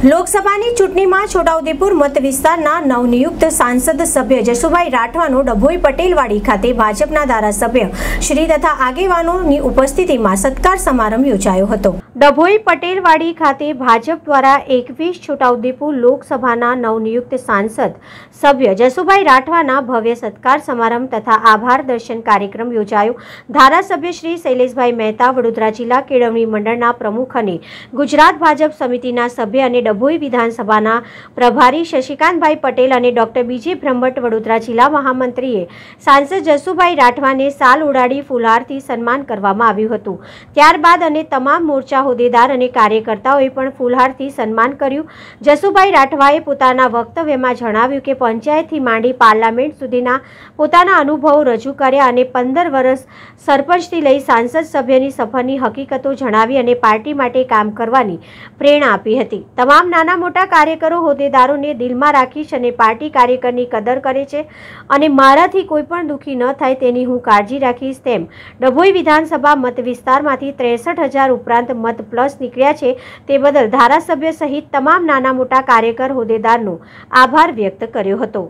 લોકસભાની ચૂંટણીમાં છોટાઉદેપુર મત વિસ્તારના નવનિયુક્ત સાંસદ સભ્ય જસુભાઈ રાઠવાનો ડભોઈ પટેલવાડી ખાતે ભાજપના ધારાસભ્ય શ્રી તથા આગેવાનોની ઉપસ્થિતિમાં સત્કાર સમારંભ યોજાયો હતો। ડભોઈ પટેલવાડી ખાતે ભાજપ દ્વારા 21 છોટાઉદેપુર લોકસભાના નવનિયુક્ત સાંસદ સભ્ય જસુભાઈ રાઠવાના ભવ્ય સત્કાર સમારંભ તથા આભાર દર્શન કાર્યક્રમ યોજાયો। ધારાસભ્ય શ્રી શૈલેષભાઈ મહેતા, વડોદરા જિલ્લા કેળવણી મંડળના પ્રમુખ અને ગુજરાત ભાજપ સમિતિના સભ્ય અને ડભોઈ વિધાનસભાના પ્રભારી શશિકાંતભાઈ પટેલ અને ડોક્ટર બીજે બ્રહ્મભટ્ટ વડોદરા જિલ્લા મહામંત્રીએ સાંસદ જસુભાઈ રાઠવાને સાલ ઉડાડી ફૂલહારથી સન્માન કરવામાં આવ્યું હતું। ત્યારબાદ અને તમામ મોરચા હોદ્દેદાર અને કાર્યકર્તાઓએ પણ ફૂલહારથી સન્માન કર્યું। જસુભાઈ રાઠવાએ પોતાના વક્તવ્યમાં જણાવ્યું કે પંચાયતથી માંડી પાર્લામેન્ટ સુધીના પોતાના અનુભવો રજૂ કર્યા અને 15 વર્ષ સરપંચથી લઈ સાંસદ સભ્યની સફરની હકીકતો જણાવી અને પાર્ટી માટે કામ કરવાની પ્રેરણા આપી હતી। તમામ નાના મોટા કાર્યકરો હોદ્દેદારોને દિલમાં રાખીશ અને પાર્ટી કાર્યકરની કદર કરે છે અને મારાથી કોઈ પણ દુઃખી ન થાય તેની હું કાળજી રાખીશ તેમ ડભોઈ વિધાનસભા મત વિસ્તારમાંથી 63,000 ઉપરાંત મત પ્લસ નીકળ્યા છે તે બદલ ધારાસભ્ય સહિત તમામ નાના મોટા કાર્યકર હોદ્દેદારનો આભાર વ્યક્ત કર્યો હતો।